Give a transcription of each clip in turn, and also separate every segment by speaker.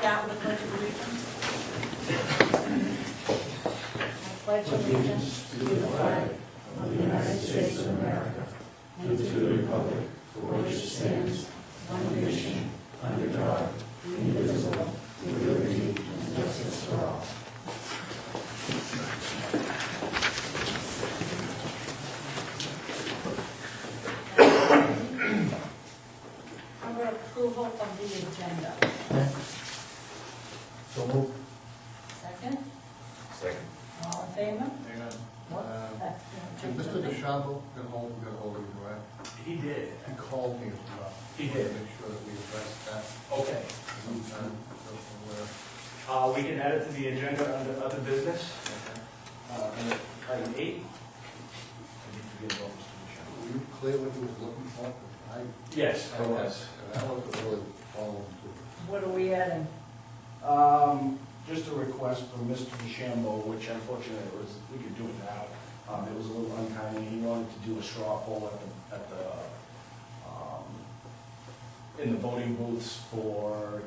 Speaker 1: start with the Pledge of Allegiance. I pledge allegiance to the flag of the United States of America and to the republic for which it stands, one nation, under God, indivisible, with liberty and justice for all. Under approval of the agenda.
Speaker 2: So move.
Speaker 1: Second?
Speaker 3: Second.
Speaker 1: All in favor?
Speaker 2: Hang on.
Speaker 1: What?
Speaker 2: Did Mr. DeChambeau get hold of you, right?
Speaker 3: He did.
Speaker 2: He called me as well.
Speaker 3: He did.
Speaker 2: Make sure that we address that
Speaker 3: Okay.
Speaker 2: sometime. So where-
Speaker 3: We can add it to the agenda under other business. Under item 8. I need to get those to the
Speaker 2: Were you clear what he was looking for?
Speaker 3: Yes, I was.
Speaker 2: I wasn't really following through.
Speaker 1: What are we adding?
Speaker 3: Just a request from Mr. DeChambeau, which unfortunately we could do it now. It was a little untimely. He wanted to do a straw poll in the voting booths for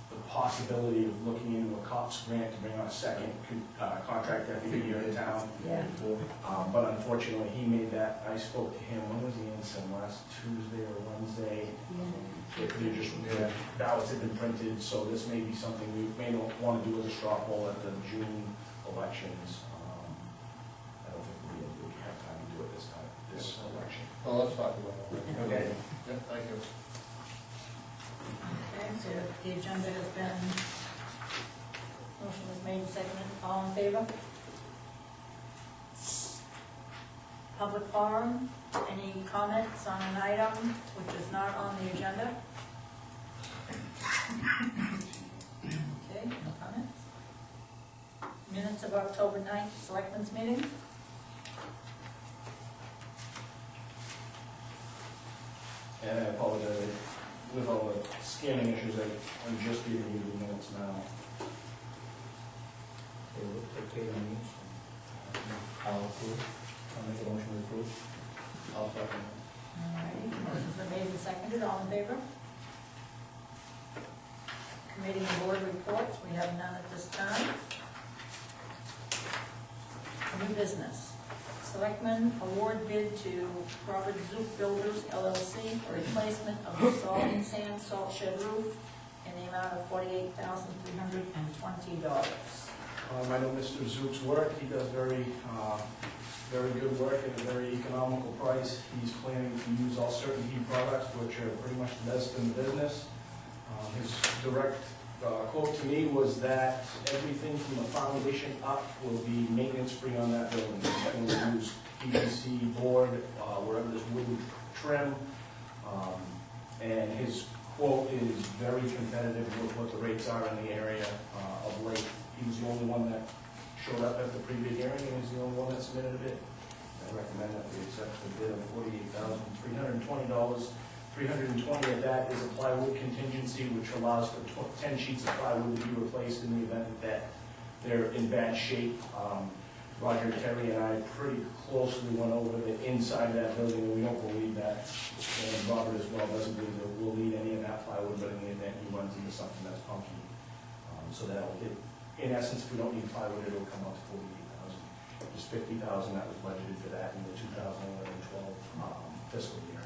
Speaker 3: the possibility of looking into a COPS grant to bring on a second contract deputy here in town.
Speaker 1: Yeah.
Speaker 3: But unfortunately, he made that. I spoke to him, when was he in, some last Tuesday or Wednesday? They're just, ballots have been printed, so this may be something we may not want to do as a straw poll at the June elections. I don't think we have time to do it this time, this election.
Speaker 2: Well, let's talk about it.
Speaker 3: Okay.
Speaker 2: Yeah, thank you.
Speaker 1: Okay, so the agenda has been, motion was made and seconded, all in favor? Public forum, any comments on an item which is not on the agenda? Okay, no comments. Minutes of October 9th, Selectmen's meeting?
Speaker 3: And I apologize, with all the scanning issues, I'm just giving you the minutes now.
Speaker 4: Okay, I'll approve. I'll make a motion to approve.
Speaker 3: I'll second.
Speaker 1: All right, motion's been made and seconded, all in favor? Committee and board reports, we have none at this time. New business. Selectmen award bid to Robert Zook Builders LLC for replacement of the salt and sand salt shed roof in the amount of $48,320.
Speaker 3: I know Mr. Zook's work. He does very good work at a very economical price. He's planning to use all Certainty products, which are pretty much the best in the business. His direct quote to me was that everything from the foundation up will be maintenance-free on that building. We'll use PVC board, wherever there's wood trim, and his quote is very competitive with what the rates are in the area of late. He was the only one that showed up at the pre-bid hearing, and he's the only one that submitted a bid. I recommend that we accept the bid of $48,320. $320 of that is a plywood contingency, which allows for 10 sheets of plywood to be replaced in the event that they're in bad shape. Roger, Terry, and I pretty closely went over the inside of that building, and we don't believe that, and Robert as well doesn't believe that we'll need any of that plywood, but in the event he runs into something that's funky. So that'll get, in essence, if we don't need plywood, it'll come out to $48,000. There's $50,000 that was budgeted for that in the 2011-12 fiscal year.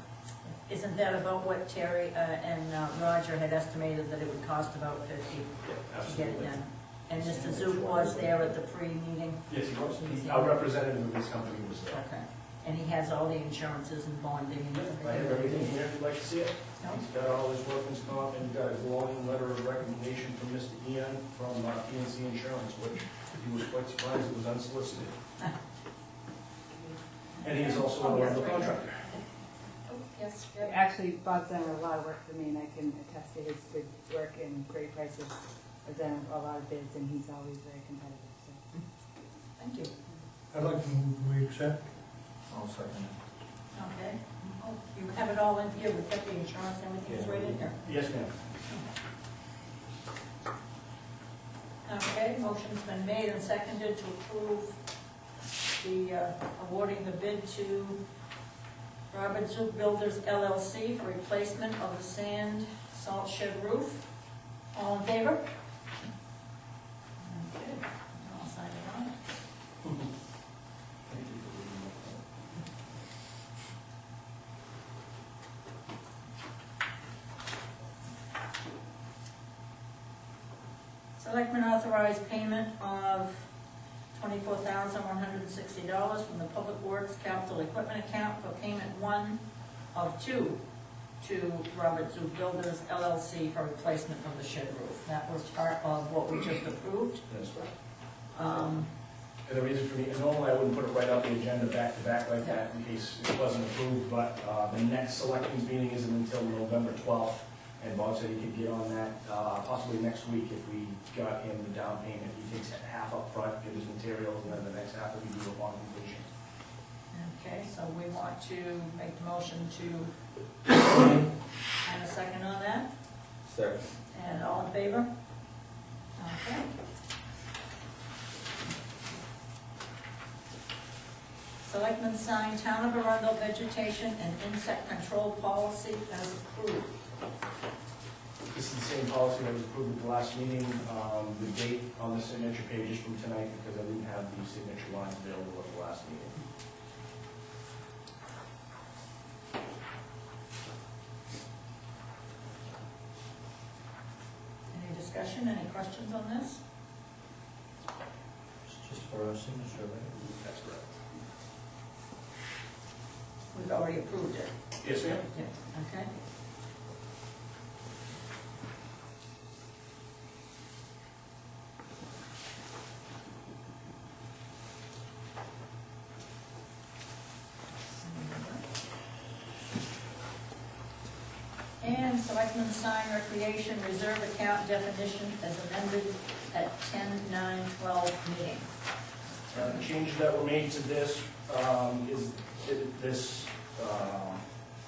Speaker 1: Isn't that about what Terry and Roger had estimated that it would cost about $50 to get it done? And Mr. Zook was there at the pre-meeting?
Speaker 3: Yes, he was. Our representative of his company was there.
Speaker 1: Okay. And he has all the insurances and bonding and everything?
Speaker 3: I have everything here if you'd like to see it.
Speaker 1: No?
Speaker 3: He's got all his workman's comp, and he's got a glowing letter of recommendation from Mr. Ian from PNC Insurance, which he was quite surprised it was unsolicited. And he is also a local contractor.
Speaker 1: Oh, yes, good.
Speaker 5: Actually, Bob's done a lot of work for me, and I can attest to his good work and great prices. I've done a lot of bids, and he's always very competitive, so.
Speaker 1: Thank you.
Speaker 4: I'd like to move we accept.
Speaker 3: I'll second it.
Speaker 1: Okay. Oh, you have it all in here, we've got the insurance, everything's right in here.
Speaker 3: Yes, ma'am.
Speaker 1: Okay, motion's been made and seconded to approve the awarding the bid to Robert Zook Builders LLC for replacement of the sand salt shed roof. All in favor? Okay, I'll sign it on.
Speaker 3: Thank you for reading that.
Speaker 1: Selectmen authorize payment of $24,160 from the Public Works Capital Equipment Account for payment 1 of 2 to Robert Zoo Builders LLC for replacement of the shed roof. That was part of what we just approved.
Speaker 3: That's right.
Speaker 1: Um,
Speaker 3: And the reason for me, and normally I wouldn't put it right on the agenda back to back like that in case it wasn't approved, but the next selectmen's meeting isn't until November 12th. And Bob said he could get on that possibly next week if we got him the down payment. He takes half up front, get his materials, and then the next half will be due upon completion.
Speaker 1: Okay, so we want to make the motion to, and a second on that,
Speaker 4: Second.
Speaker 1: and all in favor? Okay. Selectmen sign Town of Arundel vegetation and insect control policy as approved.
Speaker 3: This is the same policy that was approved at the last meeting. The date on the signature page is from tonight because I didn't have the signature lines available at the last meeting.
Speaker 1: Any discussion, any questions on this?
Speaker 4: It's just for our signature, right?
Speaker 3: That's correct.
Speaker 1: We've already approved it.
Speaker 3: Yes, ma'am?
Speaker 1: Yeah, okay. And Selectmen sign recreation reserve account definition as amended at 10/9/12 meeting.
Speaker 3: The changes that were made to this is this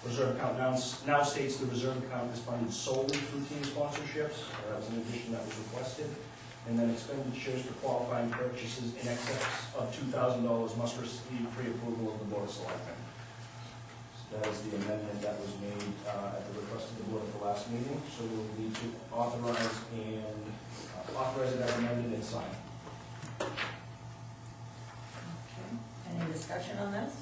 Speaker 3: reserve account now states the reserve account is funded solely through team sponsorships. That was an addition that was requested. And then expenditures for qualifying purchases in excess of $2,000 must receive pre-approval of the Board of Selectmen. So that is the amendment that was made at the request of the board at the last meeting. So we'll need to authorize it as amended and sign.
Speaker 1: Okay. Any discussion on this?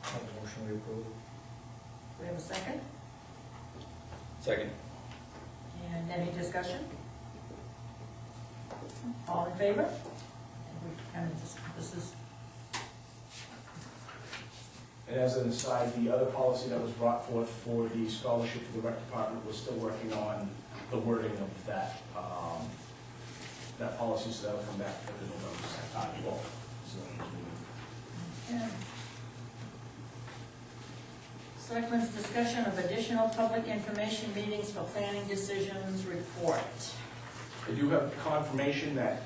Speaker 4: Have a motion we approve.
Speaker 1: Do we have a second?
Speaker 4: Second.
Speaker 1: And any discussion? All in favor? And we kind of just, this is,
Speaker 3: And as an aside, the other policy that was brought forth for the scholarship to the rec department, we're still working on the wording of that, that policy, so that'll come back at the November 12th.
Speaker 1: yeah. Selectmen's discussion of additional public information meetings for planning decisions report.
Speaker 3: I do have confirmation that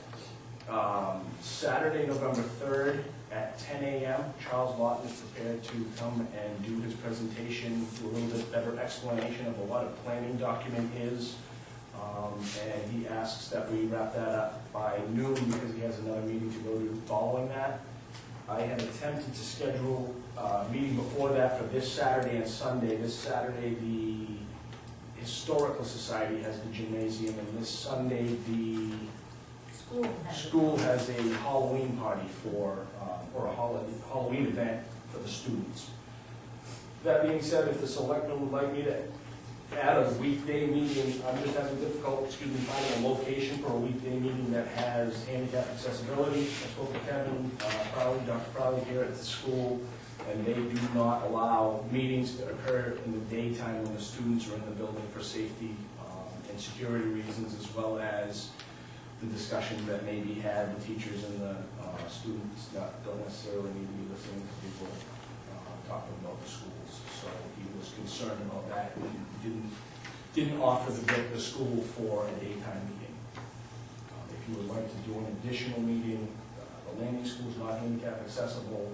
Speaker 3: Saturday, November 3rd at 10 a.m., Charles Lawton is prepared to come and do his presentation, do a little bit better explanation of what a planning document is. And he asks that we wrap that up by noon because he has another meeting to go to following that. I had attempted to schedule a meeting before that for this Saturday and Sunday. This Saturday, the Historical Society has the gymnasium, and this Sunday, the school has a Halloween party or a Halloween event for the students. That being said, if the selectmen would like me to add a weekday meeting, I'm just having difficulty, finding a location for a weekday meeting that has handicap accessibility. I spoke to Kevin Crowley, Dr. Crowley here at the school, and they do not allow meetings to occur in the daytime when the students are in the building for safety and security reasons, as well as the discussions that may be had, the teachers and the students don't necessarily need to be listening to people talking about the schools. So he was concerned about that and didn't offer the school for a daytime meeting. If you would like to do an additional meeting, the landing school is not handicap accessible.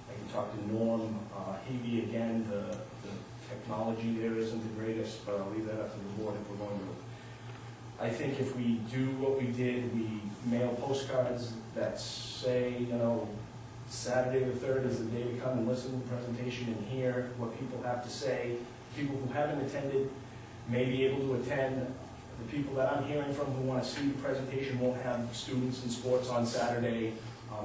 Speaker 3: I can talk to Norm Hebe again. The technology there isn't the greatest, but I'll leave that up to the board if we're going to. I think if we do what we did, we mail postcards that say, Saturday the 3rd is the day to come and listen to the presentation and hear what people have to say. People who haven't attended may be able to attend. The people that I'm hearing from who want to see the presentation won't have students in sports on Saturday.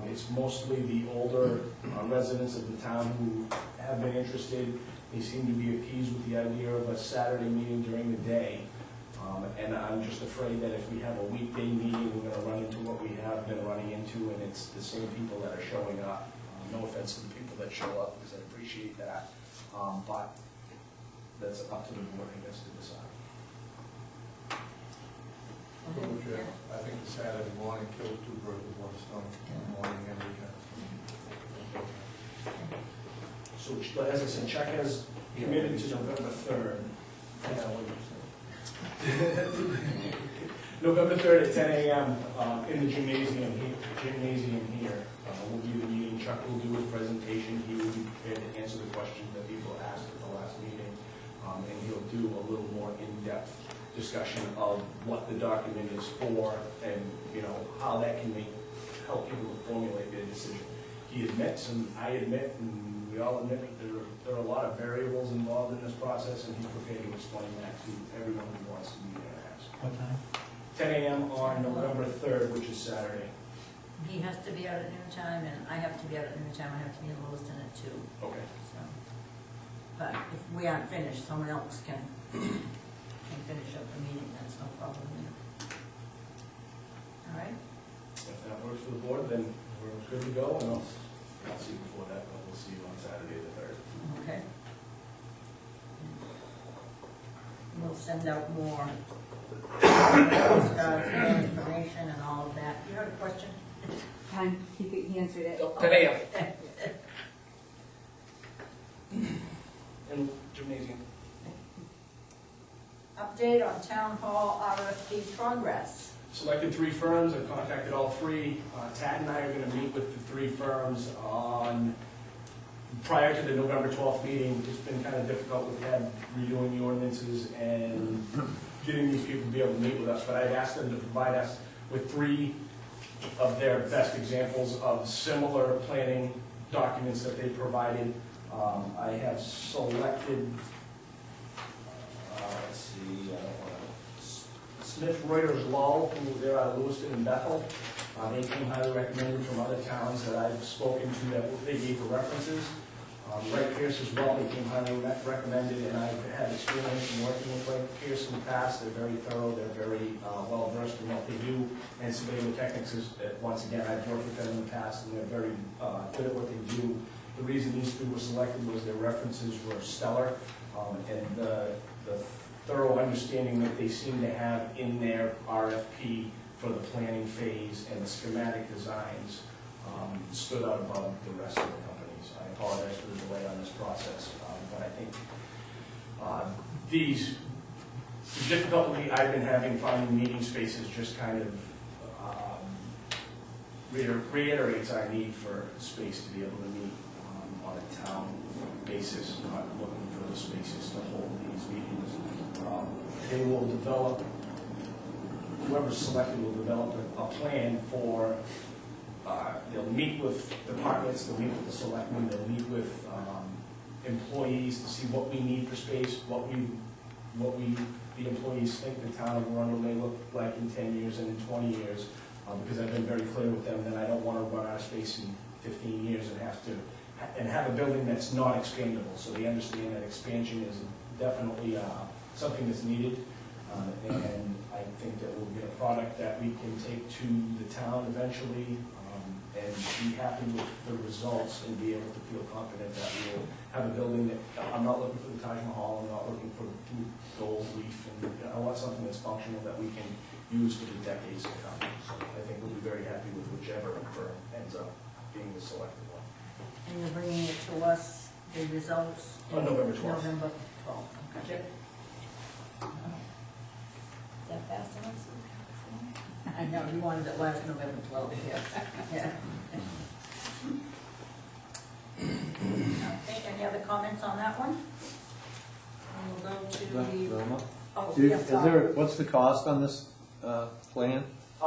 Speaker 3: It's mostly the older residents of the town who have been interested. They seem to be appeased with the idea of a Saturday meeting during the day. And I'm just afraid that if we have a weekday meeting, we're going to run into what we have been running into, and it's the same people that are showing up. No offense to the people that show up, because I appreciate that. But that's up to the board, I guess, to decide.
Speaker 2: I think the Saturday morning kills two birds with one stone, morning and weekend.
Speaker 3: So, as I said, Chuck has committed to November 3rd. November 3rd at 10 a.m. In the gymnasium here. Will be the meeting. Chuck will do his presentation. He will be prepared to answer the questions that people asked at the last meeting. And he'll do a little more in-depth discussion of what the document is for and, you know, how that can help people to formulate their decision. He admits, and I admit, and we all admit, that there are a lot of variables involved in this process, and he's prepared to explain that to everyone who wants to be there and ask.
Speaker 1: What time?
Speaker 3: 10 a.m. on November 3rd, which is Saturday.
Speaker 6: He has to be out at noon time, and I have to be out at noon time. I have to be in Lewiston at 2.
Speaker 3: Okay.
Speaker 6: So, but if we aren't finished, someone else can finish up the meeting. That's no problem either. All right.
Speaker 3: If that works for the board, then we're good to go, and I'll see you before that, but we'll see you on Saturday the 3rd.
Speaker 6: Okay. We'll send out more postcards and information and all of that. You had a question?
Speaker 5: Time, he answered it.
Speaker 3: 10 a.m. in gymnasium.
Speaker 6: Update on town hall RFP progress.
Speaker 3: Selected 3 firms. I've contacted all 3. Tad and I are going to meet with the 3 firms prior to the November 12th meeting. It's been kind of difficult with Tad redoing the ordinances and getting these people to be able to meet with us, but I've asked them to provide us with 3 of their best examples of similar planning documents that they provided. I have selected, let's see, Smith Reuters Lull, who they're out of Lewiston and Bethel. They came highly recommended from other towns that I've spoken to that they gave for references. Wright Pierce as well, they came highly recommended, and I've had experience in working with Wright Pierce in the past. They're very thorough, they're very well versed in what they do, and Sebago Technics is, once again, I've worked with them in the past, and they're very good at what they do. The reason these 2 were selected was their references were stellar, and the thorough understanding that they seem to have in their RFP for the planning phase and the schematic designs stood out above the rest of the companies. I apologize for the delay on this process, but I think the difficulty I've been having finding meeting spaces just kind of reiterates our need for space to be able to meet on a town basis, not looking for the spaces to hold these meetings. They will develop, whoever's selected will develop a plan for, they'll meet with departments, they'll meet with the selectmen, they'll meet with employees to see what we need for space, what the employees think the town of Arundel may look like in 10 years and in 20 years, because I've been very clear with them that I don't want to run out of space in 15 years and have a building that's not expandable. So they understand that expansion is definitely something that's needed, and I think that we'll get a product that we can take to the town eventually, and be happy with the results and be able to feel confident that we'll have a building that, I'm not looking for the Taj Mahal, I'm not looking for the gold leaf, and I want something that's functional that we can use for the decades to come. So I think we'll be very happy with whichever firm ends up being the selected one.
Speaker 6: And you're bringing it to us, the results?
Speaker 3: On November 12th.
Speaker 6: November 12th, okay. Is that fast enough? I know, you wanted it last November 12th, yes. Yeah. Okay, any other comments on that one? And we'll go to the...
Speaker 4: Wilma?
Speaker 6: Oh,
Speaker 4: Is
Speaker 6: yes, sorry.
Speaker 4: what's the cost on this plan?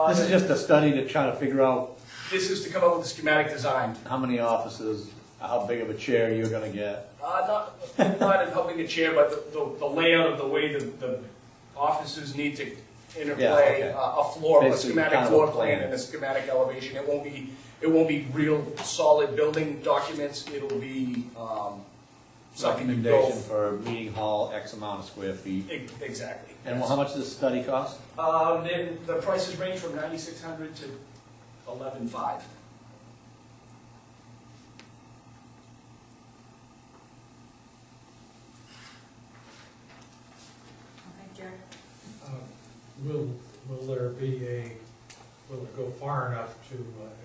Speaker 7: This is just a study to try to figure out
Speaker 3: This is to come up with a schematic design.
Speaker 7: how many offices, how big of a chair you're gonna get.
Speaker 3: Not in helping a chair, but the layout of the way the offices need to interplay,
Speaker 7: Yeah, okay.
Speaker 3: a floor, a
Speaker 7: Basically,
Speaker 3: schematic
Speaker 7: kind of a
Speaker 3: floor
Speaker 7: plan.
Speaker 3: plan and a schematic elevation. It won't be real solid building documents. It'll be, something to go.
Speaker 7: Recommendation for meeting hall, X amount of square feet.
Speaker 3: Exactly.
Speaker 7: And how much does this study cost?
Speaker 3: Then the prices range from 9,600 to 11,500.
Speaker 6: Okay, Jerry?
Speaker 8: Will there be will it go far enough to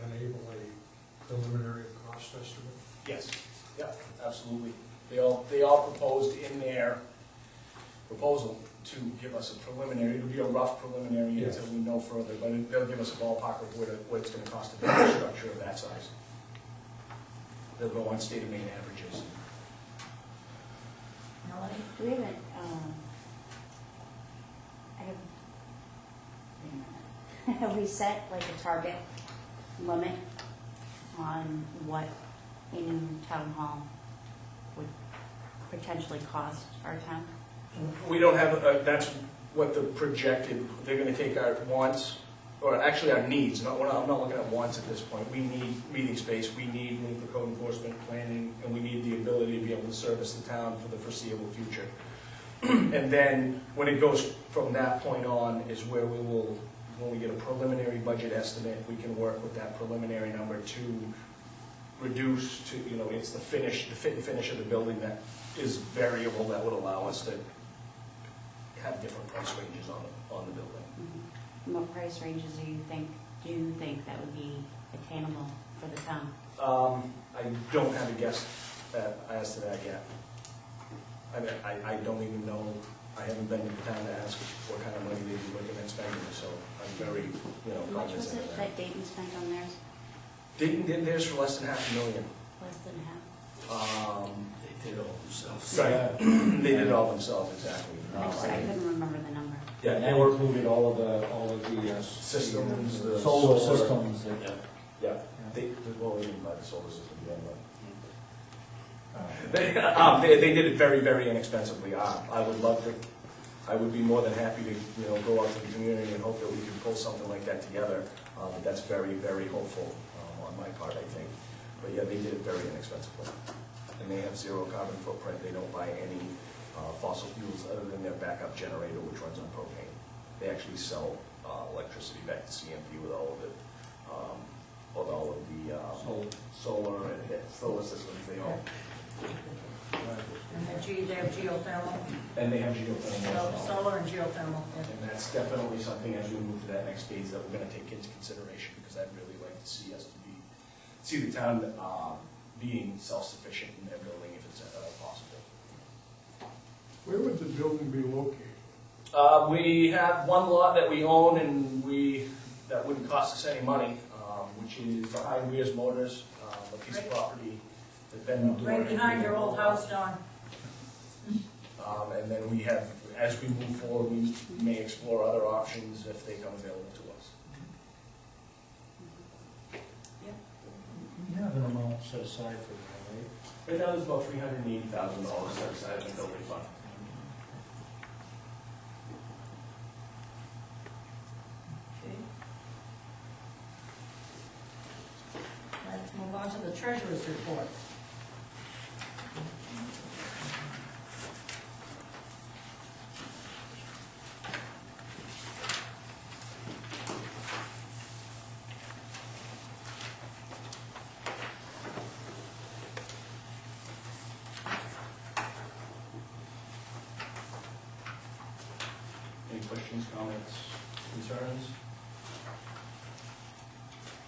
Speaker 8: enable a preliminary cost estimate?
Speaker 3: Yes, yeah, absolutely. They all proposed in their proposal to give us a preliminary, it'll be a rough preliminary
Speaker 8: Yes.
Speaker 3: until we know further, but they'll give us a ballpark of what it's gonna cost to build a structure of that size. They'll go on state of Maine averages.
Speaker 6: Melanie?
Speaker 1: Do we have a, I have, wait a minute. Have we set like a target limit on what a new town hall would potentially cost our town?
Speaker 3: We don't have, that's what the projected, they're gonna take our wants, or actually our needs, I'm not looking at wants at this point. We need meeting space, we need room for code enforcement, planning, and we need the ability to be able to service the town for the foreseeable future. And then, when it goes from that point on, is where we will, when we get a preliminary budget estimate, we can work with that preliminary number to reduce to, it's the finish, the fit and finish of the building that is variable, that would allow us to have different price ranges on the building.
Speaker 1: And what price ranges do you think that would be attainable for the town?
Speaker 3: I don't have a guess as to that yet. I mean, I don't even know, I haven't been to the town to ask what kind of money they'd be looking at spending, so I'm very,
Speaker 1: How much was
Speaker 3: cognizant
Speaker 1: it
Speaker 3: of that.
Speaker 1: that Dayton spent on theirs?
Speaker 3: Dayton did theirs for less than $500,000.
Speaker 1: Less than half?
Speaker 3: They did it all themselves. Right, they did it all themselves, exactly.
Speaker 1: I couldn't remember the number.
Speaker 3: Yeah,
Speaker 4: And
Speaker 3: they
Speaker 4: that
Speaker 3: were
Speaker 4: included all of the
Speaker 3: systems, the
Speaker 4: solar systems that.
Speaker 3: Yeah, well, we didn't buy the solar system yet, but.
Speaker 4: uh,
Speaker 3: They did it very, very inexpensively. I would love to, I would be more than happy to, go out to the community and hope that we can pull something like that together. But that's very, very hopeful on my part, I think. But yeah, they did it very inexpensively. And they have zero carbon footprint. They don't buy any fossil fuels other than their backup generator, which runs on propane. They actually sell electricity back to CMP with all of it, with all of the solar and solar systems they own.
Speaker 6: And they have geothermal,
Speaker 3: And they have geothermal as well.
Speaker 6: solar and geothermal, yeah.
Speaker 3: And that's definitely something as we move to that next phase that we're gonna take into consideration, because I'd really like to see see the town being self-sufficient in their building if it's possible.
Speaker 2: Where would the building be located?
Speaker 3: We have one lot that we own and that wouldn't cost us any money, which is behind Weir's Motors, a piece of property that's been.
Speaker 6: Right behind your old house, Don.
Speaker 3: And then we have, as we move forward, we may explore other options if they come available to us.
Speaker 4: You have an amount set aside for that, right?
Speaker 3: Right now, there's about $380,000 set aside in the building fund.
Speaker 6: Okay. Let's move on to the treasurer's report.
Speaker 3: Any questions, comments, concerns?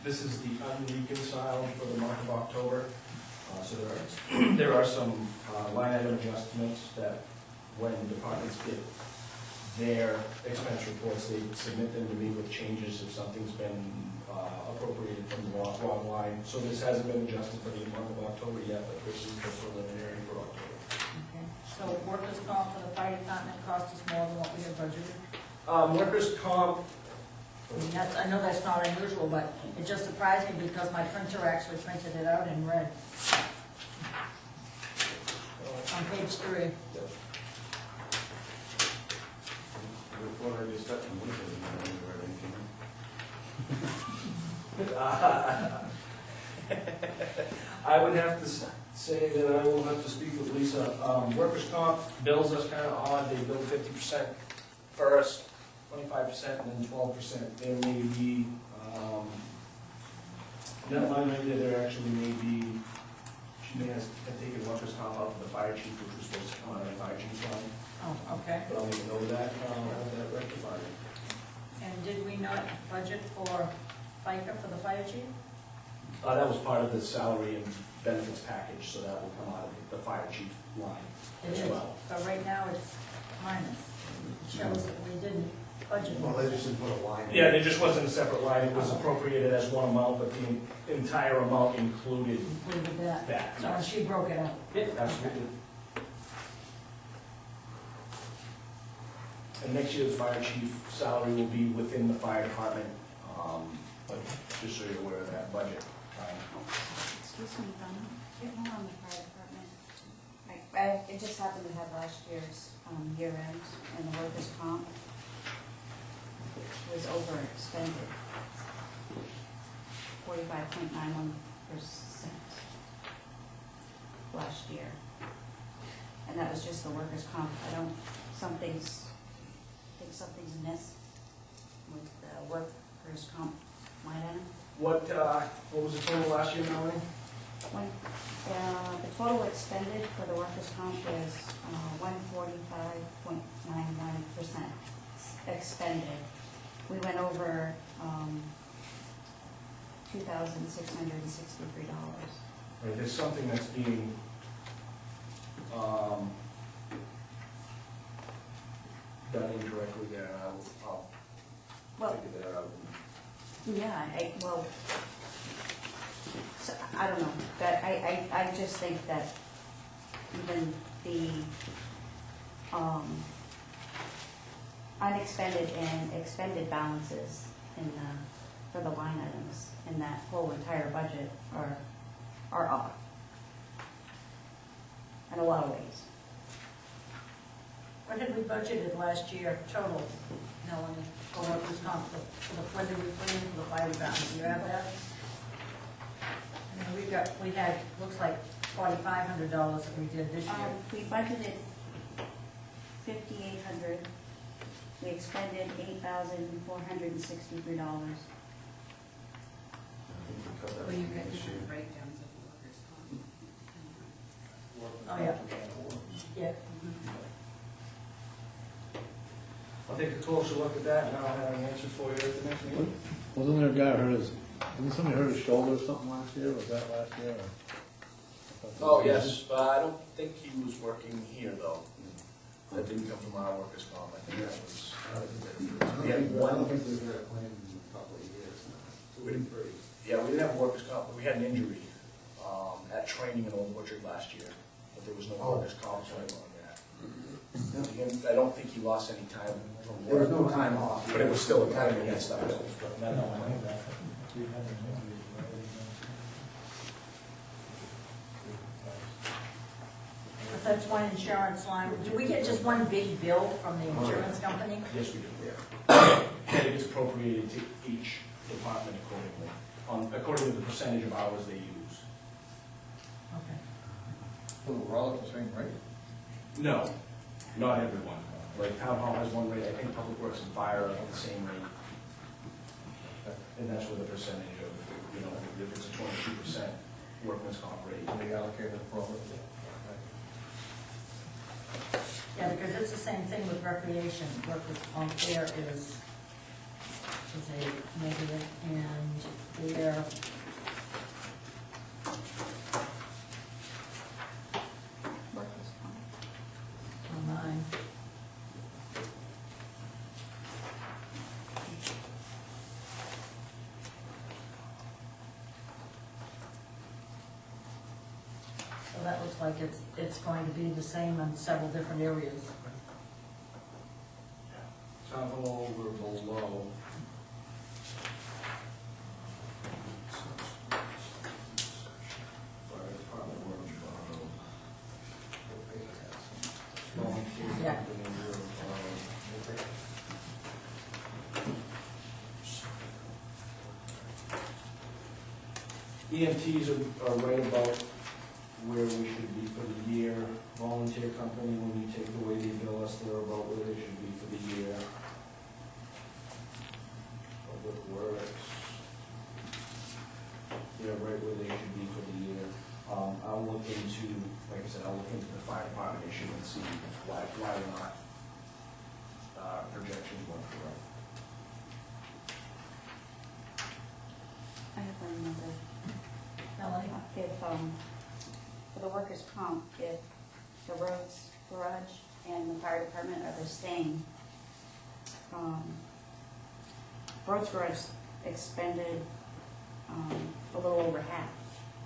Speaker 3: This is the unreconciled for the month of October. So there are some line item adjustments that when departments get their expense reports, they submit them to me with changes if something's been appropriated from the wrong line. So this hasn't been adjusted for the month of October yet, but this is the preliminary for October.
Speaker 6: Okay. So workers' comp for the fire department cost us more than what we had budgeted?
Speaker 3: Workers' comp
Speaker 6: I mean, that's, I know that's not unusual, but it just surprised me because my printer actually printed it out in red. On page 3.
Speaker 2: Before I just got some winter,
Speaker 3: I would have to say that I will have to speak with Lisa. Workers' comp bills us kind of odd. They bill 50% first, 25%, and then 12%. There may be, that line right there actually may be, she may have taken workers' comp out for the fire chief, which was supposed to come out of the fire chief's line.
Speaker 6: Oh, okay.
Speaker 3: But I'll make a note of that, and I'll have that rectified.
Speaker 6: And did we not budget for FICA for the fire chief?
Speaker 3: That was part of the salary and benefits package, so that will come out of the fire chief line
Speaker 6: It
Speaker 3: as
Speaker 6: is,
Speaker 3: well.
Speaker 6: but right now it's minus. It shows that we didn't budget.
Speaker 2: Well, they just didn't put a line in.
Speaker 3: Yeah, there just wasn't a separate line, it was appropriated as one amount, but the entire amount included
Speaker 6: Included that.
Speaker 3: that.
Speaker 6: So she broke it out.
Speaker 3: Yeah, absolutely. And next year's fire chief salary will be within the fire department, but just so you're aware of that budget.
Speaker 5: Excuse me, get more on the fire department. It just happened to have last year's year end, and the workers' comp was overexpended. 45.91% last year. And that was just the workers' comp. I think something's amiss with the workers' comp line item.
Speaker 3: What was the total last year, Melanie?
Speaker 5: The total expended for the workers' comp was 145.91% expended. We went over $2,663.
Speaker 3: Right, there's something that's being, done incorrectly there, and I'll
Speaker 5: Well,
Speaker 3: figure that out.
Speaker 5: yeah, so, I don't know, that, I just think that even the, unexpended and expended balances in the, for the line items in that whole entire budget are off. In a lot of ways.
Speaker 6: What had we budgeted last year total, Melanie, for workers' comp, what did we put in for the fire department? Do you have that? I mean, we had, looks like $4,500 that we did this year.
Speaker 5: We budgeted 5,800. We expended $8,463.
Speaker 1: Well, you get different breakdowns of workers' comp.
Speaker 6: Oh, yeah. Yeah.
Speaker 3: I'll take a closer look at that, and I'll have an answer for you at the next meeting.
Speaker 7: Wasn't there a guy who hurt his, didn't somebody hurt his shoulder or something last year? Was that last year?
Speaker 3: Oh, yes, but I don't think he was working here, though. That didn't come from our workers' comp, I think that was. We had
Speaker 2: I don't
Speaker 3: one,
Speaker 2: think we've had a claim in a couple of years now.
Speaker 3: we didn't, yeah, we didn't have workers' comp, but we had an injury, at training in Old Orchard last year, but there was no workers' comp, so I on that. I don't think he lost any time from
Speaker 2: There
Speaker 3: work.
Speaker 2: was no time off.
Speaker 3: But it was still a time against that.
Speaker 6: But that's one insurance line. Do we get just one big bill from the insurance company?
Speaker 3: Yes, we do, yeah. And it gets appropriated to each department accordingly, according to the percentage of hours they use.
Speaker 6: Okay.
Speaker 2: Well, we're all at the same rate?
Speaker 3: No, not everyone. Like town hall has one rate, I think public works and fire are at the same rate. And that's where the percentage of, you know, if it's a 22% workman's comp rate.
Speaker 2: They allocated appropriately.
Speaker 6: Yeah, because it's the same thing with recreation. Workers' comp there is a negative, and their
Speaker 5: Workers' comp.
Speaker 6: online. So that looks like it's going to be the same in several different areas.
Speaker 3: Town hall, we're below.
Speaker 2: landscape
Speaker 6: Yeah.
Speaker 2: company,
Speaker 3: EMTs are right about where we should be for the year. Volunteer company, when you take the way they bill us, they're about where they should be for the year. Public Works, they're right where they should be for the year. I'll look into, like I said, I'll look into the fire department issue and see why or not projections weren't correct.
Speaker 5: I have another.
Speaker 6: Melanie?
Speaker 5: If, for the workers' comp, if the roads garage and the fire department are the same, roads garage expended, a little over half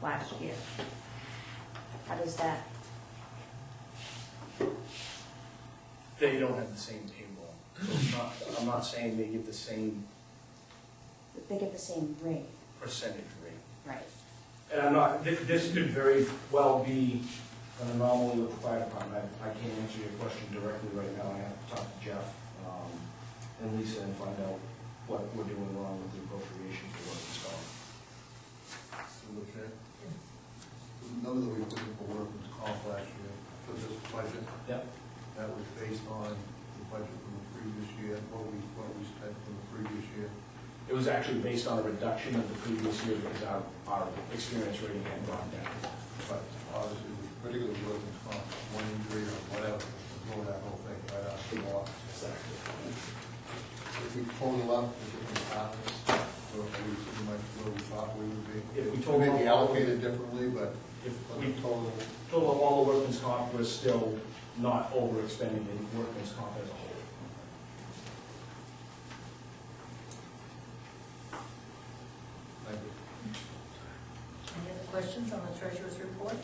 Speaker 5: last year. How does that,
Speaker 3: They don't have the same payroll. So I'm not saying they get the same
Speaker 5: they get the same rate,
Speaker 3: percentage rate.
Speaker 5: right?
Speaker 3: And I'm not, this could very well be an anomaly with the fire department. I can't answer your question directly right now. I have to talk to Jeff and Lisa and find out what we're doing wrong with the appropriation for what it's called.
Speaker 2: Through the chair. The number that we put in for workers' comp last year for this budget,
Speaker 3: Yep.
Speaker 2: that was based on the budget from the previous year, what we spent from the previous year.
Speaker 3: It was actually based on a reduction of the previous year because our experience rating had gone down.
Speaker 2: But obviously, particularly workers' comp, one injury or whatever, blow that whole thing right out the wall.
Speaker 3: Exactly.
Speaker 2: If we total up the different departments, we're pretty much where we thought we would be.
Speaker 3: If we total
Speaker 2: Maybe
Speaker 3: up-
Speaker 2: allocated differently, but
Speaker 3: If
Speaker 2: we
Speaker 3: we
Speaker 2: total.
Speaker 3: total up all the workman's comp, we're still not overexpending in workman's comp as a whole.
Speaker 2: Thank you.
Speaker 6: Any other questions on the treasurer's report?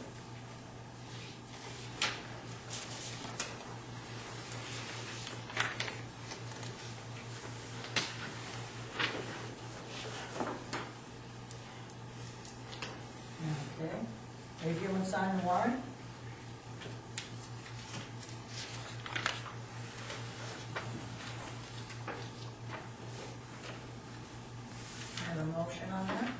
Speaker 6: Okay. Review and sign the warrant? Have a motion on that?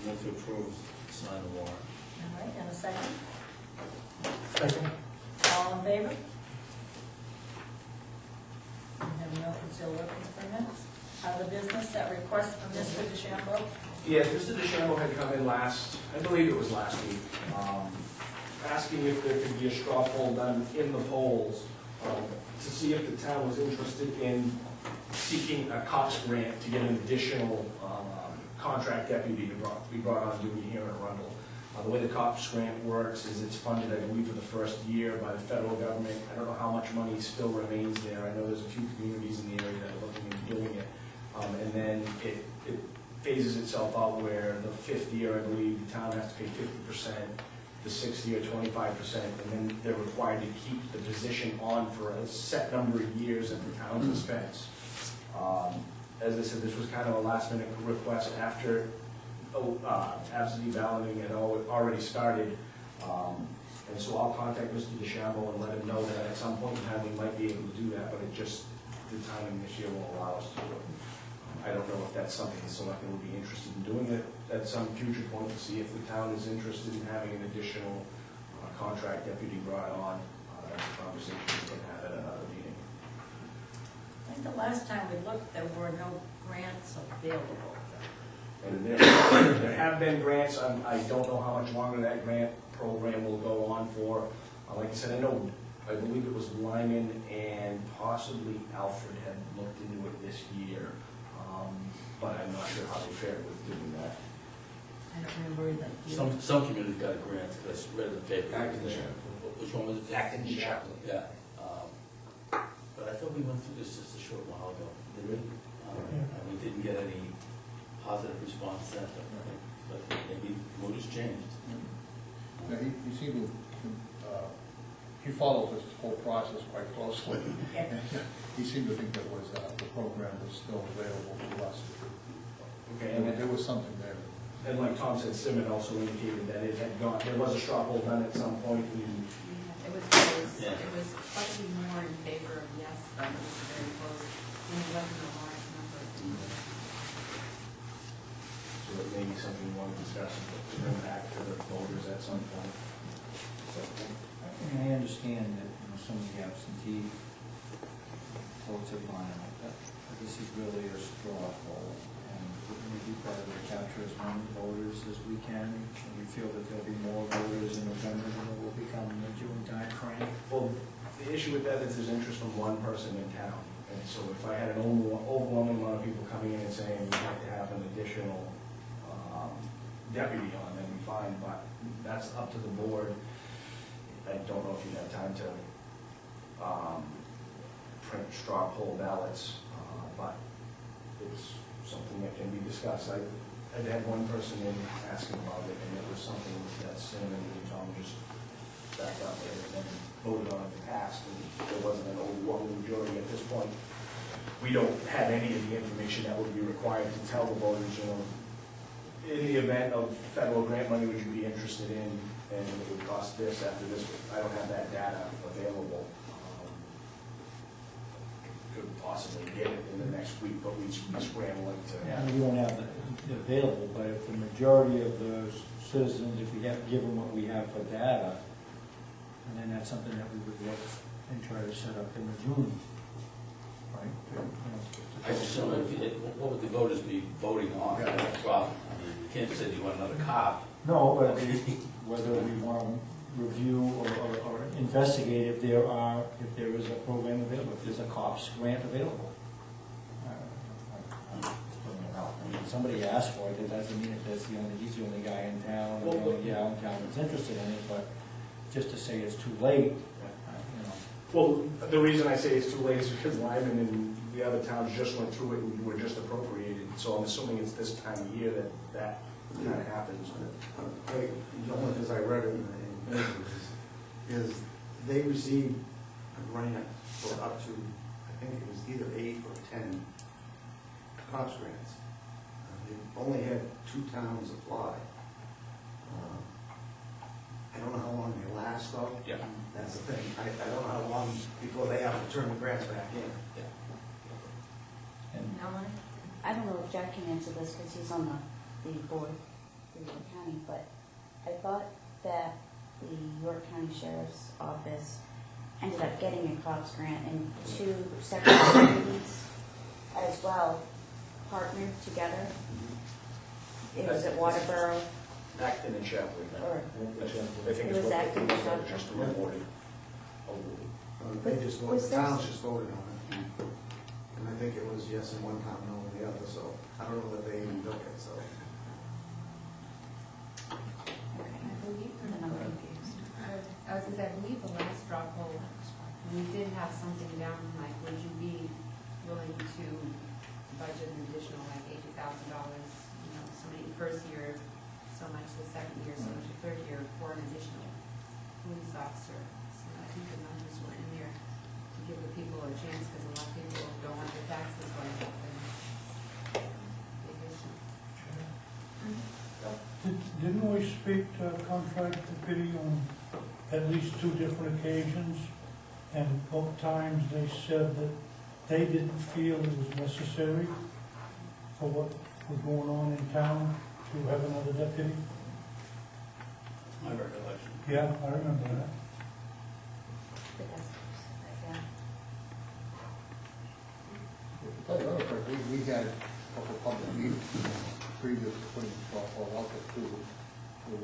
Speaker 7: Move to approve, sign the warrant.
Speaker 6: All right, and a second?
Speaker 8: Second.
Speaker 6: All in favor? We have no concealed weapons permits. Other business, that request from Mr. DeChambeau?
Speaker 3: Yes, Mr. DeChambeau had come in I believe it was last week, asking if there could be a straw poll done in the polls to see if the town was interested in seeking a cops grant to get an additional contract deputy to be brought on duty here in Arundel. The way the cops grant works is it's funded, I believe, for the first year by the federal government. I don't know how much money still remains there. I know there's a few communities in the area that are looking into doing it. And then it phases itself out where the fifth year, I believe, the town has to pay 50%, the sixth year 25%, and then they're required to keep the position on for a set number of years at the town's expense. As I said, this was kind of a last minute request after absentee balloting had already started. And so I'll contact Mr. DeChambeau and let him know that at some point in time we might be able to do that, but the timing this year won't allow us to do it. I don't know if that's something the selectmen would be interested in doing it at some future point to see if the town is interested in having an additional contract deputy brought on. That's a conversation we can have at another meeting.
Speaker 6: I think the last time we looked, there were no grants available.
Speaker 3: And there have been grants. I don't know how much longer that grant program will go on for. Like I said, I believe it was Lyman and possibly Alfred had looked into it this year. But I'm not sure how they fared with doing that.
Speaker 6: I don't remember either.
Speaker 7: Some communities got a grant, because I read in the paper.
Speaker 3: Acton Chaplain.
Speaker 7: Which one was it?
Speaker 3: Acton Chaplain.
Speaker 7: Yeah. But I thought we went through this just a short while ago, did we? And we didn't get any positive response to that, but maybe mood has changed.
Speaker 2: Now, he seemed to, he follows this whole process quite closely. He seemed to think that the program was still available to us.
Speaker 3: Okay,
Speaker 2: And there was something there.
Speaker 3: and like Tom said, Simon also indicated that it had gone, there was a straw poll done at some point. And
Speaker 5: It was,
Speaker 6: numbers are very close. And it wasn't a large number.
Speaker 3: So it may be something you want to discuss and bring back to the voters at some point.
Speaker 4: I understand that, some of the absentee votes are gone out, but this is really a straw poll. And maybe part of the capture as many voters as we can. And we feel that there'll be more voters in November than there will become in the June timeframe.
Speaker 3: Well, the issue with that is there's interest from one person in town. And so if I had an overwhelming amount of people coming in and saying we'd like to have an additional deputy on, then we fine, but that's up to the board. I don't know if you have time to print straw poll ballots, but it's something that can be discussed. I had one person in asking about it, and it was something that's in, and Tom just backed up there and then voted on it and passed, and there wasn't an overwhelming majority at this point. We don't have any of the information that would be required to tell the voters, you know, in the event of federal grant money, would you be interested in, and it would cost this after this. I don't have that data available. Could possibly get it in the next week, but we'd be scrambling to.
Speaker 4: Yeah, we don't have it available, but if the majority of the citizens, if we have to give them what we have for data, and then that's something that we would look and try to set up in the June, right?
Speaker 7: I assume what would the voters be voting on?
Speaker 2: Yeah.
Speaker 7: That's the problem. I mean, you can't just say, do you want another cop?
Speaker 4: No, but whether we want to review or investigate if there is a program available, if there's a COPS grant available. I'm just putting it out. I mean, somebody asked for it, that doesn't mean that he's the only guy in town, or the only gal in town that's interested in it, but just to say it's too late, you know.
Speaker 3: Well, the reason I say it's too late is because Lyman and the other towns just went through it and were just appropriated. So I'm assuming it's this time of year that kind of happens.
Speaker 9: The only because I read it in the papers is they received a grant for up to, I think it was either 8 or 10 COPS grants. They only had 2 towns apply. I don't know how long they last though.
Speaker 3: Yeah.
Speaker 9: That's the thing. I don't know how long before they have to turn the grants back in.
Speaker 7: Yeah.
Speaker 5: Melanie? I don't know if Jack can answer this because he's on the board for York County, but I thought that the York County Sheriff's Office ended up getting a COPS grant and 2 separate communities as well partnered together. It was at Waterboro.
Speaker 3: Acton and Chaplin.
Speaker 5: Or-
Speaker 3: I think
Speaker 5: It was
Speaker 3: what
Speaker 5: Acton
Speaker 3: they-
Speaker 5: and Chaplin.
Speaker 3: just awarded.
Speaker 9: They just voted,
Speaker 5: Was
Speaker 9: the
Speaker 5: this-
Speaker 9: towns just voted on it. And I think it was yes in one town, no in the other, so I don't know that they even took it, so.
Speaker 5: Okay.
Speaker 10: I believe,
Speaker 5: And I'm confused.
Speaker 10: I was gonna say, I believe the last straw poll, we did have something down, like, would you be willing to budget an additional, like, $80,000, you know, so many first year, so much the second year, so much the third year, for an additional police officer. So I think the numbers were in there to give the people a chance, because a lot of people don't want their taxes going up, and big issue.
Speaker 11: Didn't we speak to contract deputy on at least 2 different occasions? And both times they said that they didn't feel it was necessary for what was going on in town to have another deputy?
Speaker 7: My recollection.
Speaker 11: Yeah, I remember that.
Speaker 5: But that's- yeah.
Speaker 2: To tell you the other part, we had a couple of public meetings previous to putting the softball out there too. There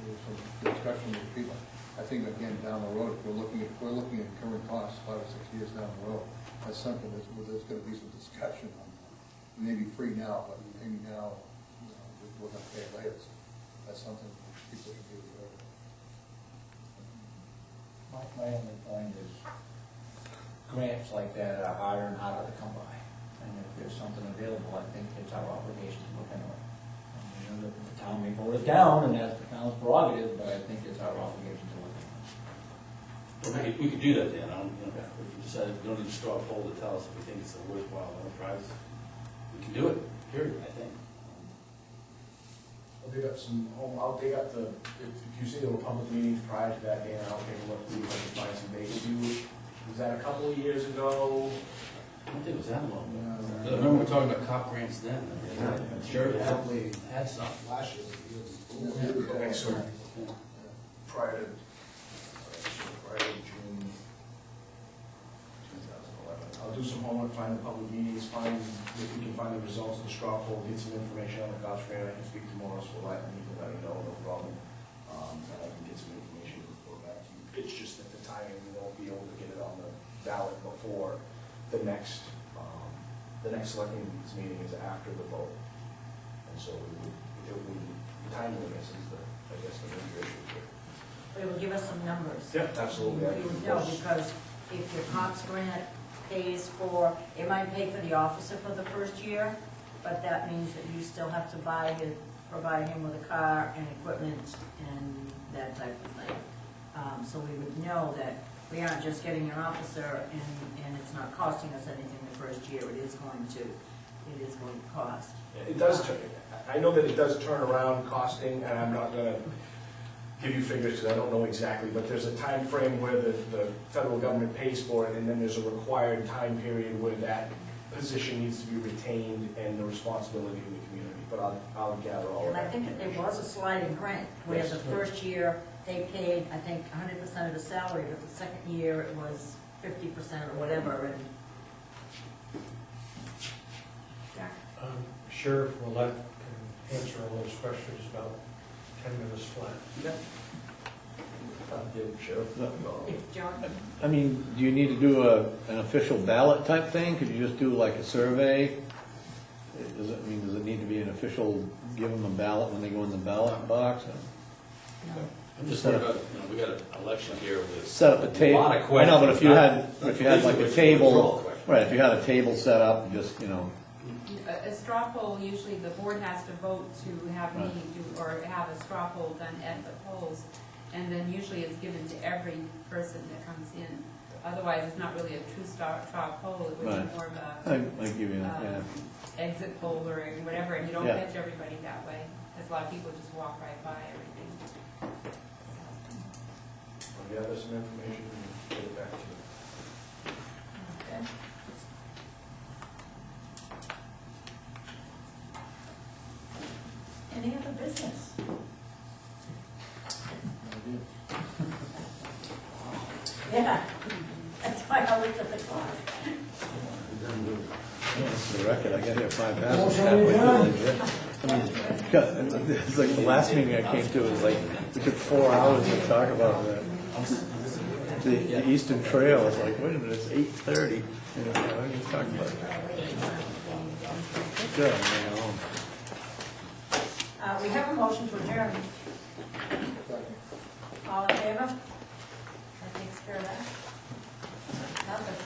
Speaker 2: was some discussion with people. I think again, down the road, if we're looking at current costs 5 or 6 years down the road, that's something there's gonna be some discussion on. Maybe free now, but maybe now, you know, we're gonna pay it later. So that's something people should be aware of.
Speaker 4: My only point is, grants like that are harder and harder to come by. And if there's something available, I think it's our obligation to look into it. And we know that the town may vote it down, and that's the town's prerogative, but I think it's our obligation to look into it.
Speaker 7: We could do that, Dan. If you decide we don't need a straw poll to tell us if we think it's a worthwhile enterprise, we can do it, period, I think.
Speaker 3: I'll dig up if you see there were public meetings prior to that, Dan, I'll take a look, see if I can find some dates. Was that a couple of years ago?
Speaker 7: I don't think it was that long.
Speaker 2: Yeah.
Speaker 7: I remember we were talking about cop grants then. I'm sure it
Speaker 9: Probably
Speaker 7: had some.
Speaker 3: Last year. Okay, so prior to June 2011. I'll do some homework, find the public meetings, find, if we can find the results of the straw poll, get some information on the cops grant. I can speak to Morris for that, and he can let me know, no problem. And I can get some information and report back to you. It's just that the timing, we won't be able to get it on the ballot before the next selectmen's meeting is after the vote. And so the timeliness is I guess the major issue here.
Speaker 6: But it will give us some numbers.
Speaker 3: Yep, absolutely.
Speaker 6: You would know, because if your COPS grant pays for, it might pay for the officer for the first year, but that means that you still have to provide him with a car and equipment and that type of thing. So we would know that we aren't just getting an officer and it's not costing us anything the first year. It is going to cost.
Speaker 3: It does turn, I know that it does turn around costing, and I'm not gonna give you figures because I don't know exactly, but there's a time frame where the federal government pays for it, and then there's a required time period where that position needs to be retained and the responsibility of the community. But I'll gather all of
Speaker 6: And I
Speaker 3: that.
Speaker 6: think that there was a sliding grant where
Speaker 3: Yes.
Speaker 6: the first year they paid, I think, 100% of the salary, but the second year it was 50% or whatever, and
Speaker 8: Sheriff Willett can answer all those questions about 10 minutes flat.
Speaker 6: John,
Speaker 12: I mean, do you need to do an official ballot type thing? Could you just do like a survey? Does it need to be an official, give them a ballot when they go in the ballot box?
Speaker 7: I'm just worried about, we got an election here with.
Speaker 12: Set up a table.
Speaker 7: lot of
Speaker 12: I know, but if you
Speaker 7: questions,
Speaker 12: had like a
Speaker 7: not
Speaker 12: table,
Speaker 7: control questions.
Speaker 12: right, if you had a table set up, and just,
Speaker 10: A straw poll, usually the board has to vote to have me do, or have a straw poll done at the polls, and then usually it's given to every person that comes in. Otherwise, it's not really a true straw poll, it would be
Speaker 12: Right.
Speaker 10: more of
Speaker 12: I give you that, yeah.
Speaker 10: exit poll or whatever, and you don't
Speaker 12: Yeah.
Speaker 10: catch everybody that way, because a lot of people just walk right by everything.
Speaker 3: I'll gather some information and get it back to you.
Speaker 6: okay. Any other business? Yeah, that's why I looked at the clock.
Speaker 12: For the record, I got here 5 past. It's like the last meeting I came to was like, we took 4 hours to talk about the Eastern Trail. It's like, wait a minute, it's 8:30. What are you talking about? Good, I'm going home.
Speaker 6: We have a motion to adjourn. All in favor?